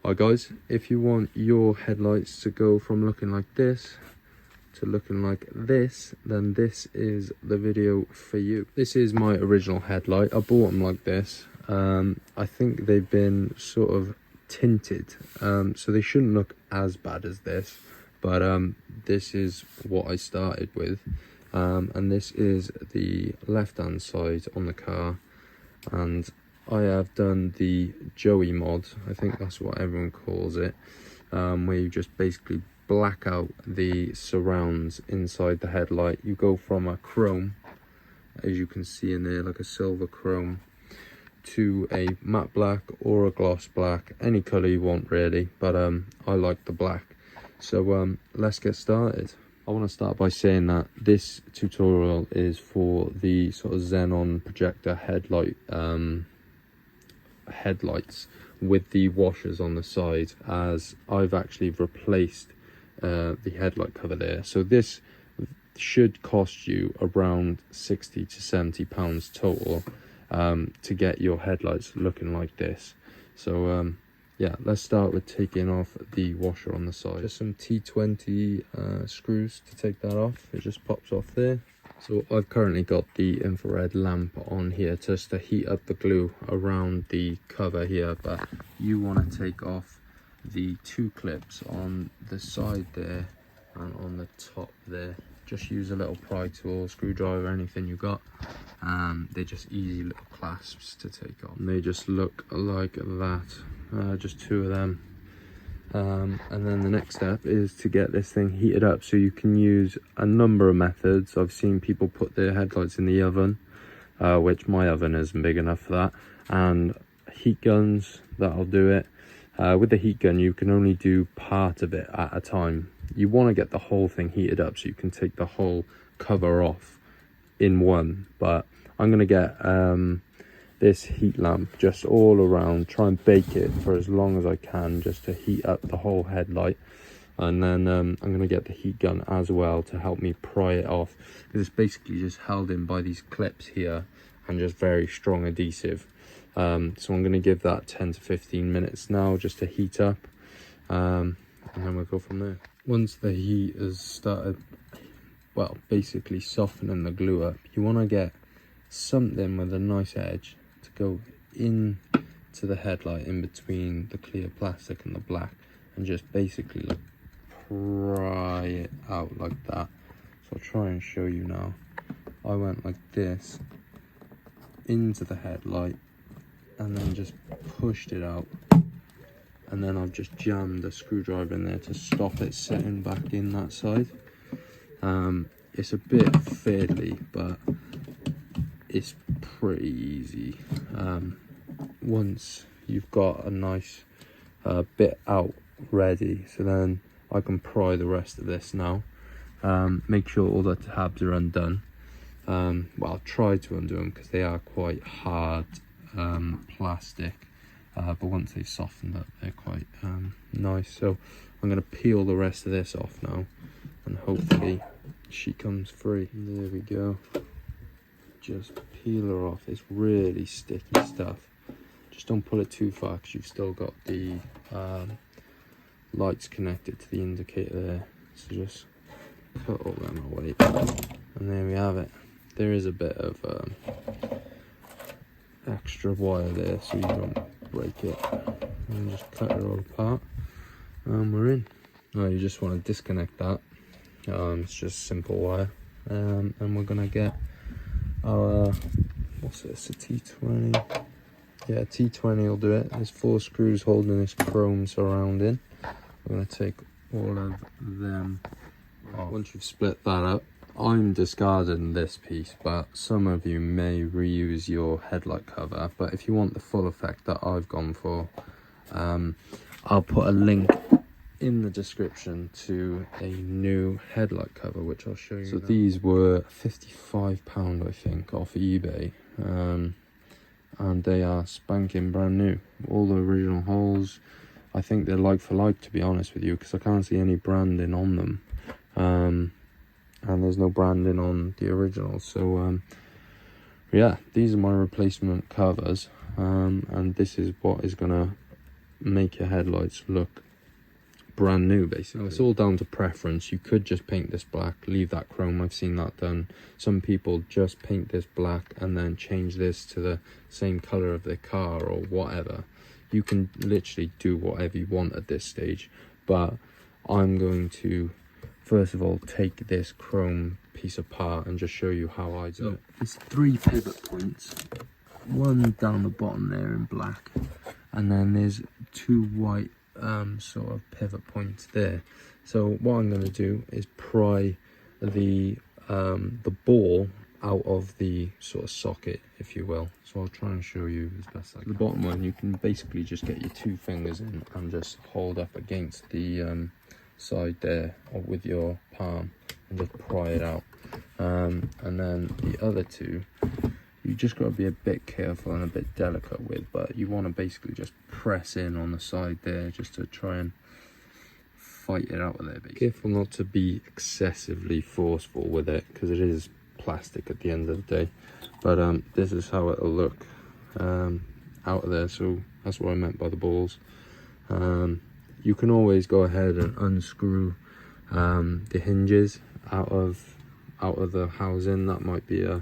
Hi guys, if you want your headlights to go from looking like this to looking like this, then this is the video for you. This is my original headlight. I bought them like this. I think they've been sort of tinted, so they shouldn't look as bad as this, but this is what I started with, and this is the left hand side on the car, and I have done the Joey mod, I think that's what everyone calls it, where you just basically black out the surrounds inside the headlight. You go from a chrome, as you can see in there, like a silver chrome, to a matte black or a gloss black, any color you want really, but I like the black. So let's get started. I want to start by saying that this tutorial is for the sort of Xenon projector headlights with the washers on the side, as I've actually replaced the headlight cover there. So this should cost you around 60 to 70 pounds total to get your headlights looking like this. So yeah, let's start with taking off the washer on the side. Just some T20 screws to take that off. It just pops off there. So I've currently got the infrared lamp on here just to heat up the glue around the cover here, but you want to take off the two clips on the side there and on the top there. Just use a little pry tool, screwdriver, anything you got. They're just easy little clasps to take off. And they just look like that, just two of them. And then the next step is to get this thing heated up. So you can use a number of methods. I've seen people put their headlights in the oven, which my oven isn't big enough for that, and heat guns, that'll do it. With the heat gun, you can only do part of it at a time. You want to get the whole thing heated up so you can take the whole cover off in one, but I'm going to get this heat lamp just all around, try and bake it for as long as I can just to heat up the whole headlight, and then I'm going to get the heat gun as well to help me pry it off, because it's basically just held in by these clips here and just very strong adhesive. So I'm going to give that 10 to 15 minutes now just to heat up, and then we'll go from there. Once the heat has started, well, basically softening the glue up, you want to get something with a nice edge to go in to the headlight in between the clear plastic and the black, and just basically like pry it out like that. So I'll try and show you now. I went like this into the headlight and then just pushed it out, and then I've just jammed a screwdriver in there to stop it sitting back in that side. It's a bit fiddly, but it's pretty easy. Once you've got a nice bit out ready, so then I can pry the rest of this now. Make sure all the tabs are undone. Well, I'll try to undo them because they are quite hard plastic, but once they've softened up, they're quite nice. So I'm going to peel the rest of this off now, and hopefully she comes free. There we go. Just peel her off. It's really sticky stuff. Just don't pull it too far because you've still got the lights connected to the indicator there. So just cut all them away, and there we have it. There is a bit of extra wire there so you don't break it, and just cut it all apart, and we're in. Now you just want to disconnect that. It's just simple wire, and we're gonna get our what's this, a T20? Yeah, a T20 will do it. There's 4 screws holding this chrome surrounding. We're gonna take all of them off. Once you've split that up, I'm discarding this piece, but some of you may reuse your headlight cover. But if you want the full effect that I've gone for, I'll put a link in the description to a new headlight cover, which I'll show you. So these were £55, I think, off eBay, and they are spanking brand new. All the original holes. I think they're like for like, to be honest with you, because I can't see any branding on them. And there's no branding on the original. So yeah, these are my replacement covers, and this is what is gonna make your headlights look brand new, basically. Now, it's all down to preference. You could just paint this black, leave that chrome. I've seen that done. Some people just paint this black and then change this to the same color of their car or whatever. You can literally do whatever you want at this stage, but I'm going to first of all take this chrome piece apart and just show you how I do it. There's 3 pivot points, one down the bottom there in black, and then there's 2 white sort of pivot points there. So what I'm going to do is pry the ball out of the sort of socket, if you will. So I'll try and show you as best I can. The bottom one, you can basically just get your 2 fingers in and just hold up against the side there, or with your palm, and just pry it out. And then the other 2, you just got to be a bit careful and a bit delicate with, but you want to basically just press in on the side there just to try and fight it out of there. Basically. Careful not to be excessively forceful with it, because it is plastic at the end of the day. But this is how it'll look out of there. So that's what I meant by the balls. You can always go ahead and unscrew the hinges out of the housing. That might be a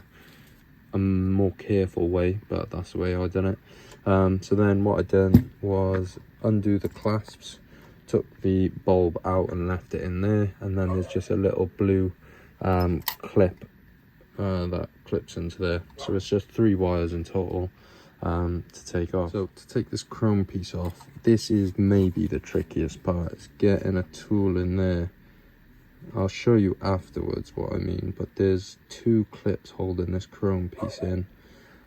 more careful way, but that's the way I done it. So then what I done was undo the clasps, took the bulb out and left it in there, and then there's just a little blue clip that clips into there. So it's just 3 wires in total to take off. So to take this chrome piece off, this is maybe the trickiest part. It's getting a tool in there. I'll show you afterwards what I mean, but there's 2 clips holding this chrome piece in,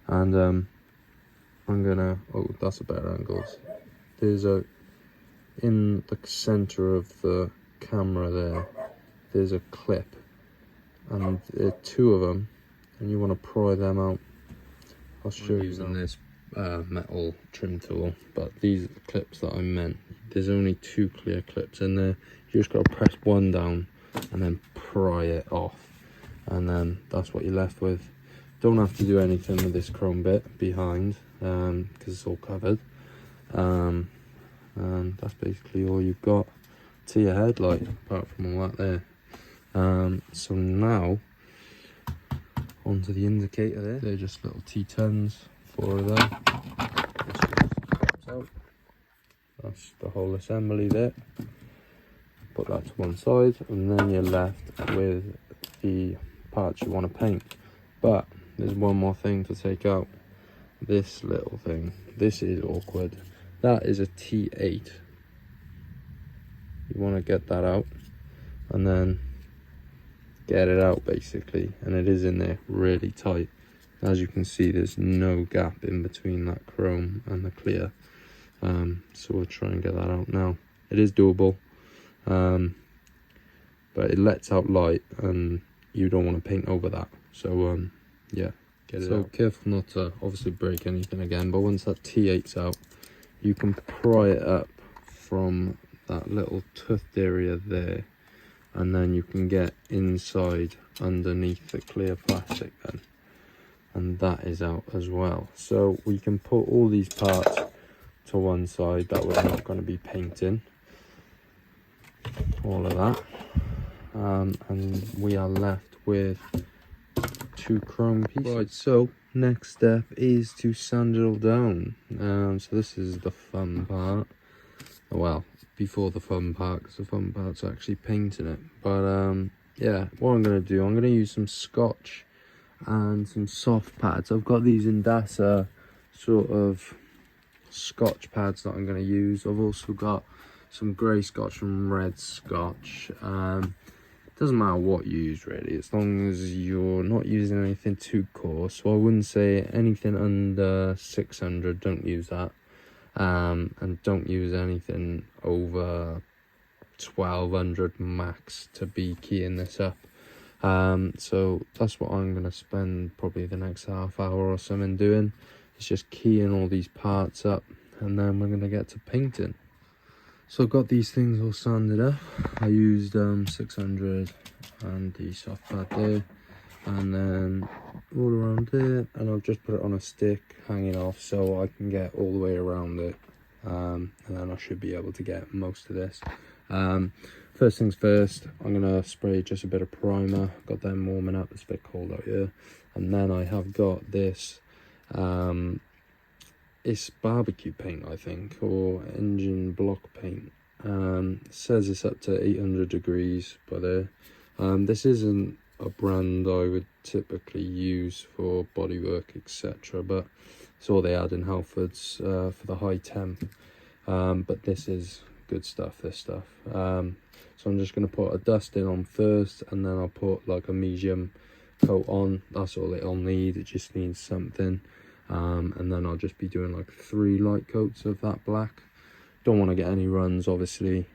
and I'm gonna, oh, that's a better angle. There's in the center of the camera there's a clip, and there are 2 of them, and you want to pry them out. I'll show you using this metal trim tool, but these are the clips that I meant. There's only 2 clear clips in there. You just got to press one down and then pry it off, and then that's what you're left with. Don't have to do anything with this chrome bit behind, because it's all covered, and that's basically all you've got to your headlight, apart from all that there. So now onto the indicator there. They're just little T10s, 4 of them. That's the whole assembly there. Put that to one side, and then you're left with the parts you want to paint. But there's one more thing to take out. This little thing. This is awkward. That is a T8. You want to get that out and then get it out, basically, and it is in there really tight. As you can see, there's no gap in between that chrome and the clear. So we'll try and get that out now. It is doable, but it lets out light and you don't want to paint over that. So yeah, get it out. So careful not to obviously break anything again, but once that T8's out, you can pry it up from that little toothed area there, and then you can get inside underneath the clear plastic then, and that is out as well. So we can put all these parts to one side that we're not going to be painting, all of that, and we are left with 2 chrome pieces. Right, so next step is to sand it all down. So this is the fun part. Well, before the fun part, because the fun part's actually painting it. But yeah, what I'm going to do, I'm going to use some scotch and some soft pads. I've got these Indasa sort of scotch pads that I'm going to use. I've also got some grey scotch and red scotch. Doesn't matter what you use really, as long as you're not using anything too coarse. So I wouldn't say anything under 600, don't use that. And don't use anything over 1200 max to be keying this up. So that's what I'm going to spend probably the next half hour or something doing. It's just keying all these parts up, and then we're going to get to painting. So I've got these things all sanded up. I used 600 and the soft pad there, and then all around there, and I'll just put it on a stick hanging off so I can get all the way around it. and then I should be able to get most of this. First things first, I'm gonna spray just a bit of primer. Got them warming up, it's a bit cold out here. And then I have got this, it's barbecue paint, I think, or engine block paint. It says it's up to 800 degrees by there. This isn't a brand I would typically use for bodywork, etc., but it's all they had in Halfords for the high temp. But this is good stuff, this stuff. So I'm just going to put a dusting on first, and then I'll put like a medium coat on. That's all it'll need. It just needs something. And then I'll just be doing like 3 light coats of that black. Don't want to get any runs, obviously.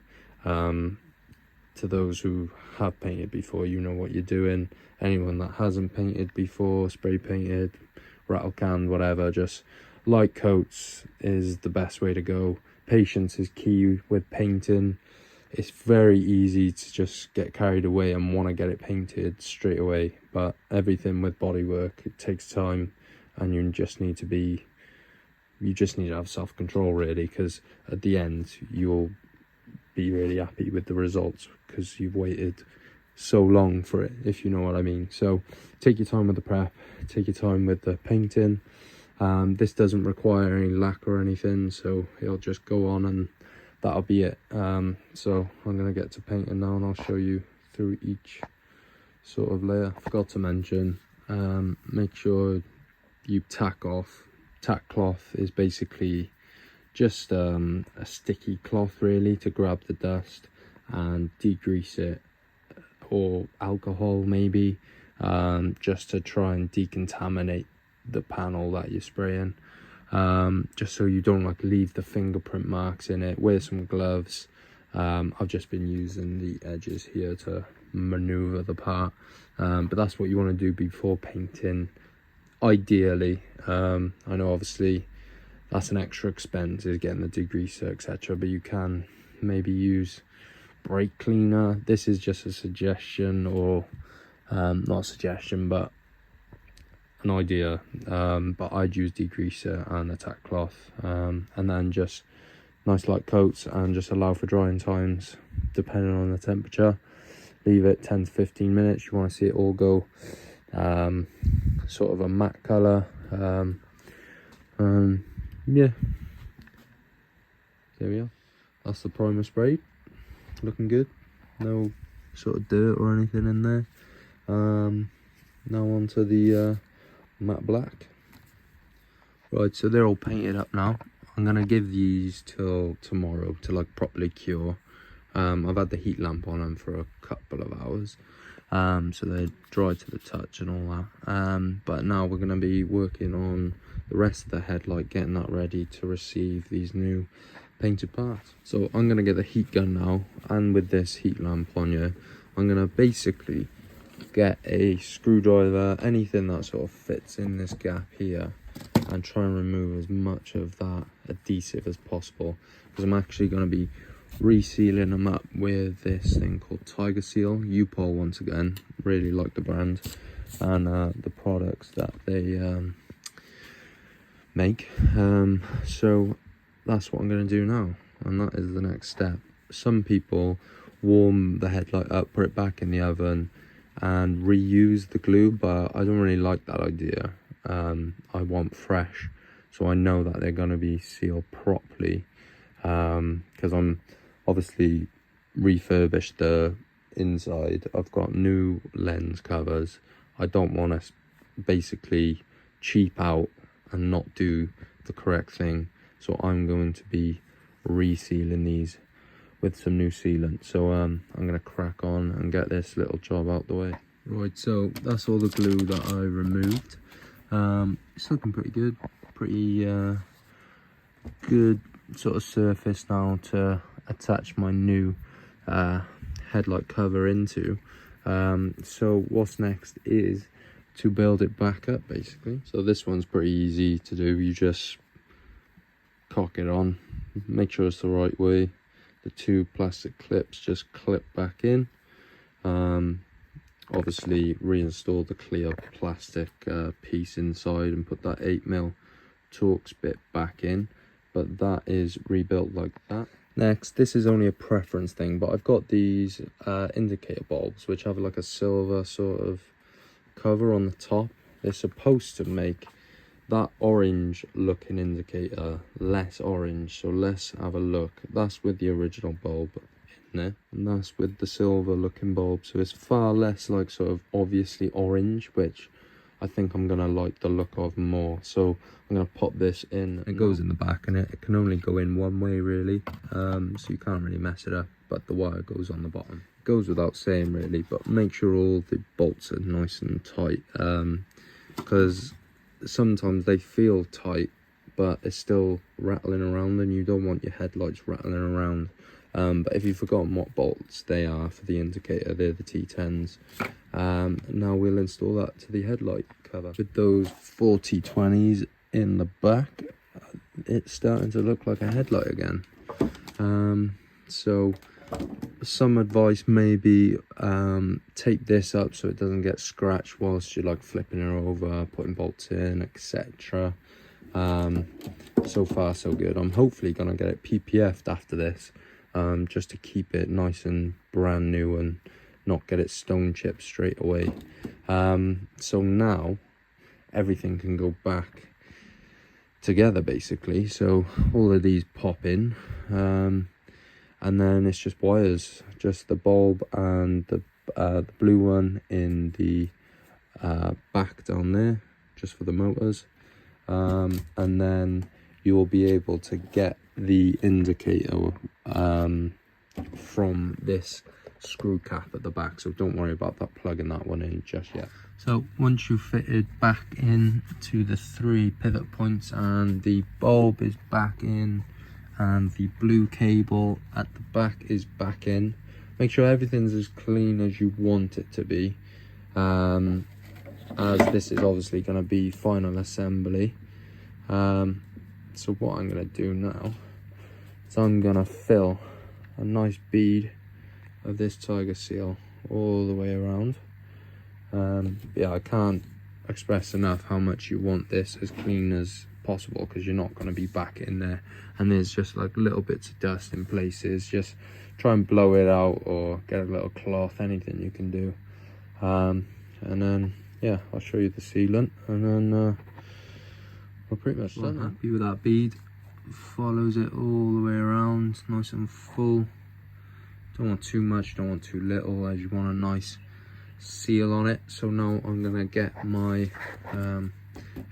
To those who have painted before, you know what you're doing. Anyone that hasn't painted before, spray painted, rattle can, whatever, just light coats is the best way to go. Patience is key with painting. It's very easy to just get carried away and want to get it painted straight away, but everything with bodywork, it takes time, and you just need to have self-control, really, because at the end you'll be really happy with the results because you've waited so long for it, if you know what I mean. So take your time with the prep, take your time with the painting. This doesn't require any lacquer or anything, so it'll just go on and that'll be it. So I'm going to get to painting now, and I'll show you through each sort of layer. Forgot to mention, make sure you tack off. Tack cloth is basically just a sticky cloth, really, to grab the dust and degrease it, or alcohol maybe, just to try and decontaminate the panel that you're spraying, just so you don't like leave the fingerprint marks in it. Wear some gloves. I've just been using the edges here to maneuver the part, but that's what you want to do before painting, ideally. I know obviously that's an extra expense, is getting the degreaser, etc., but you can maybe use brake cleaner. This is just a suggestion, or not a suggestion, but an idea. But I'd use degreaser and a tack cloth, and then just nice light coats, and just allow for drying times depending on the temperature. Leave it 10 to 15 minutes. You want to see it all go sort of a matte color. Yeah, there we are. That's the primer sprayed, looking good. No sort of dirt or anything in there. Now onto the matte black. Right, so they're all painted up now. I'm gonna give these till tomorrow to like properly cure. I've had the heat lamp on them for a couple of hours, so they're dry to the touch and all that. But now we're gonna be working on the rest of the headlight, getting that ready to receive these new painted parts. So I'm gonna get the heat gun now, and with this heat lamp on here, I'm gonna basically get a screwdriver, anything that sort of fits in this gap here, and try and remove as much of that adhesive as possible, because I'm actually going to be resealing them up with this thing called Tiger Seal, UPOL once again. Really like the brand and the products that they make. So that's what I'm going to do now, and that is the next step. Some people warm the headlight up, put it back in the oven and reuse the glue, but I don't really like that idea. I want fresh, so I know that they're going to be sealed properly, because I'm obviously refurbished the inside. I've got new lens covers. I don't want to basically cheap out and not do the correct thing, so I'm going to be resealing these with some new sealant. So I'm going to crack on and get this little job out the way. Right, so that's all the glue that I removed. It's looking pretty good, pretty good sort of surface now to attach my new headlight cover into. So what's next is to build it back up, basically. So this one's pretty easy to do. You just cock it on, make sure it's the right way. The 2 plastic clips just clip back in. Obviously reinstall the clear plastic piece inside and put that 8mm Torx bit back in. but that is rebuilt like that. Next, this is only a preference thing, but I've got these indicator bulbs which have like a silver sort of cover on the top. They're supposed to make that orange looking indicator less orange, so let's have a look. That's with the original bulb in there, and that's with the silver looking bulb, so it's far less like sort of obviously orange, which I think I'm gonna like the look of more. So I'm gonna pop this in. It goes in the back, and it can only go in one way really, so you can't really mess it up, but the wire goes on the bottom. It goes without saying really, but make sure all the bolts are nice and tight, because sometimes they feel tight but it's still rattling around, and you don't want your headlights rattling around. But if you've forgotten what bolts they are for the indicator, they're the T10s. Now we'll install that to the headlight cover. With those 4020s in the back, it's starting to look like a headlight again. So some advice maybe, tape this up so it doesn't get scratched whilst you're like flipping it over, putting bolts in, etc. So far so good. I'm hopefully gonna get it PPF'd after this, just to keep it nice and brand new and not get it stone chipped straight away. So now everything can go back together basically. So all of these pop in, and then it's just wires, just the bulb and the blue one in the back down there, just for the motors. And then you'll be able to get the indicator from this screw cap at the back, so don't worry about that, plugging that one in just yet. So once you've fitted back in to the 3 pivot points and the bulb is back in and the blue cable at the back is back in, make sure everything's as clean as you want it to be, as this is obviously going to be final assembly. So what I'm going to do now is I'm going to fill a nice bead of this tiger seal all the way around. Yeah, I can't express enough how much you want this as clean as possible, because you're not going to be back in there and there's just like little bits of dust in places. Just try and blow it out or get a little cloth, anything you can do. And then yeah, I'll show you the sealant, and then we're pretty much done. Happy with that bead. Follows it all the way around, nice and full. Don't want too much, don't want too little, as you want a nice seal on it. So now I'm gonna get my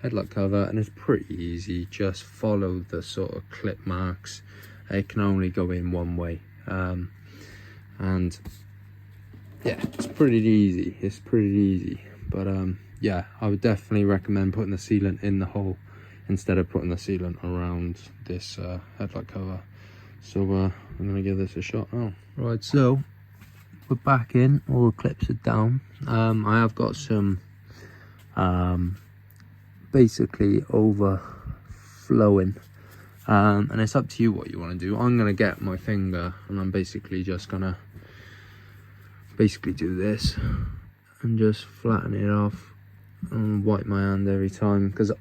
headlight cover, and it's pretty easy. Just follow the sort of clip marks. It can only go in one way, and yeah, it's pretty easy. It's pretty easy, but yeah, I would definitely recommend putting the sealant in the hole instead of putting the sealant around this headlight cover. So I'm gonna give this a shot now. Right, so we're back in, all the clips are down. I have got some basically overflowing, and it's up to you what you want to do. I'm gonna get my finger and I'm basically just gonna do this and just flatten it off and wipe my hand every time, because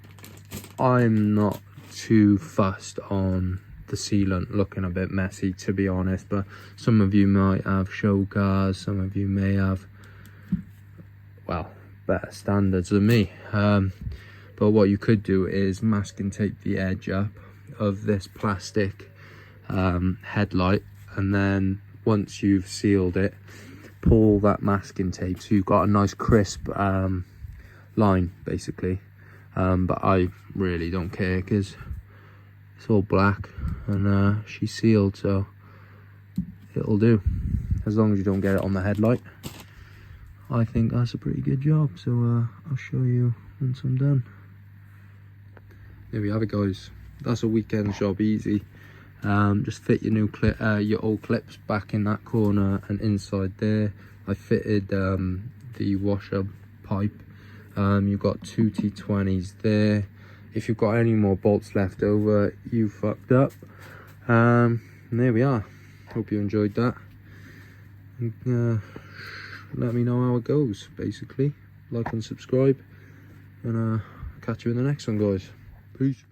I'm not too fussed on the sealant looking a bit messy, to be honest. But some of you might have show cars, some of you may have, well, better standards than me. But what you could do is masking tape the edge up of this plastic headlight, and then once you've sealed it, pull that masking tape so you've got a nice crisp line basically. But I really don't care because it's all black and she's sealed, so it'll do as long as you don't get it on the headlight. I think that's a pretty good job, so I'll show you once I'm done. There we have it, guys. That's a weekend job, easy. Just fit your new clip, your old clips back in that corner and inside there. I fitted the washer pipe. You've got 2 T20s there. If you've got any more bolts left over, you fucked up. And there we are. Hope you enjoyed that. And, let me know how it goes, basically. Like and subscribe, and catch you in the next one, guys. Peace.